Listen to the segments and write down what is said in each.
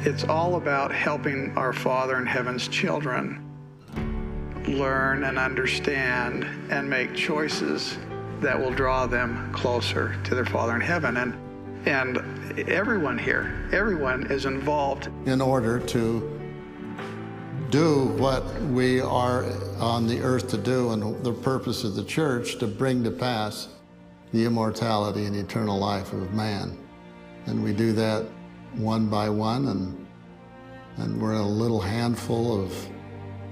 It's all about helping our Father in Heaven's children learn and understand and make choices that will draw them closer to their Father in Heaven. And everyone here, everyone is involved. In order to do what we are on the earth to do, and the purpose of the church, to bring to pass the immortality and eternal life of man. And we do that one by one, and we're a little handful of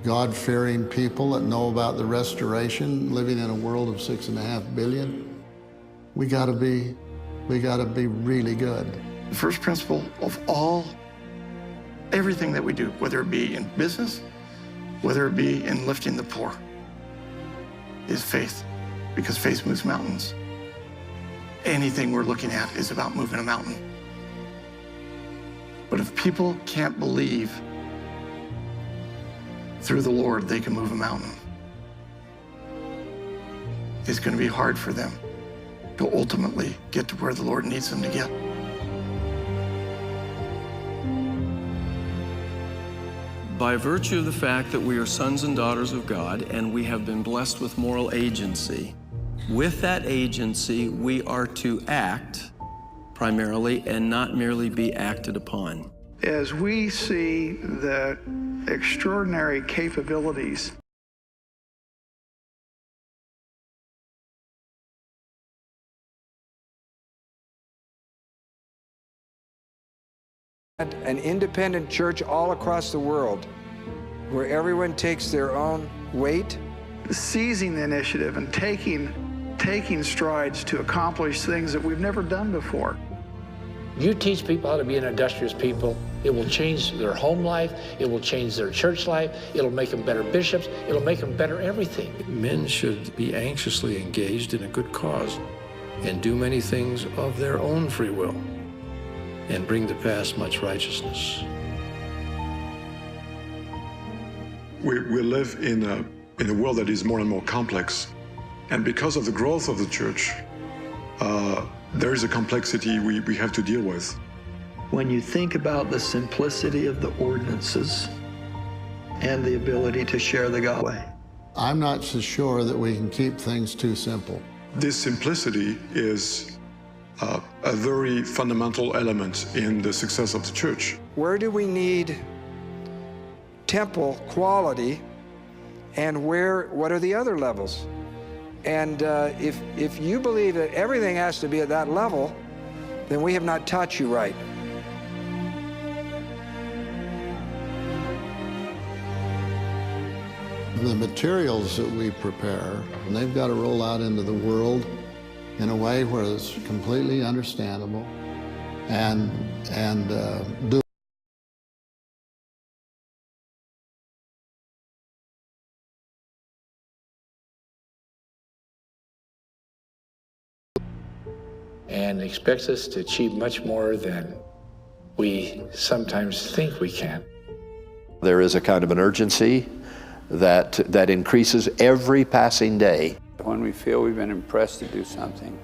God-fearing people that know about the restoration, living in a world of 6.5 billion. We gotta be really good. The first principle of everything that we do, whether it be in business, whether it be in lifting the poor, is faith, because faith moves mountains. Anything we're looking at is about moving a mountain. But if people can't believe through the Lord they can move a mountain, it's going to be hard for them to ultimately get to where the Lord needs them to get. By virtue of the fact that we are sons and daughters of God and we have been blessed with moral agency, with that agency we are to act primarily and not merely be acted upon. As we see the extraordinary capabilities an independent church all across the world where everyone takes their own weight. Seizing the initiative and taking strides to accomplish things that we've never done before. You teach people how to be an industrious people, it will change their home life, it will change their church life, it'll make them better bishops, it'll make them better everything. Men should be anxiously engaged in a good cause and do many things of their own free will and bring to pass much righteousness. We live in a world that is more and more complex. And because of the growth of the church, there is a complexity we have to deal with. When you think about the simplicity of the ordinances and the ability to share the gospel, I'm not so sure that we can keep things too simple. This simplicity is a very fundamental element in the success of the church. Where do we need temple quality, and what are the other levels? And if you believe that everything has to be at that level, then we have not taught you right. The materials that we prepare, and they've got to roll out into the world in a way where it's completely understandable and do. And expects us to achieve much more than we sometimes think we can. There is a kind of an urgency that increases every passing day. When we feel we've been impressed to do something,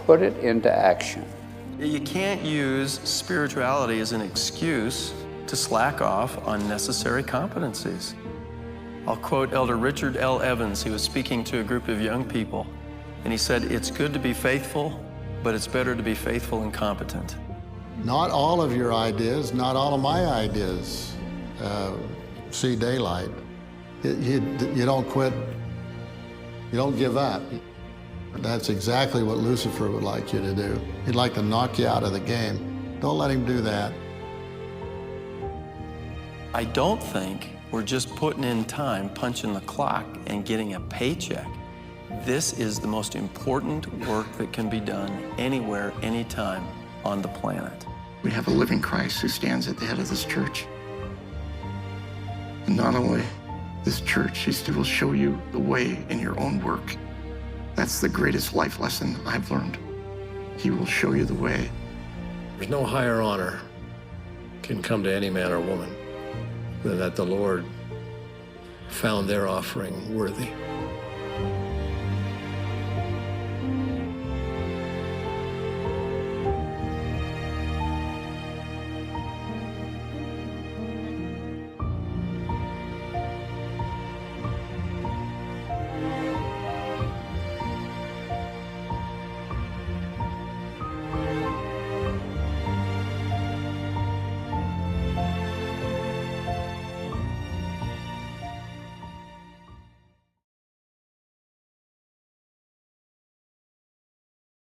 put it into action. You can't use spirituality as an excuse to slack off on necessary competencies. I'll quote Elder Richard L. Evans. He was speaking to a group of young people, and he said, "It's good to be faithful, but it's better to be faithful and competent." Not all of your ideas, not all of my ideas see daylight. You don't quit, you don't give up. That's exactly what Lucifer would like you to do. He'd like to knock you out of the game. Don't let him do that. I don't think we're just putting in time, punching the clock, and getting a paycheck. This is the most important work that can be done anywhere, anytime on the planet. We have a living Christ who stands at the head of this church. And not only this church, he will show you the way in your own work. That's the greatest life lesson I've learned. He will show you the way. There's no higher honor can come to any man or woman than that the Lord found their offering worthy.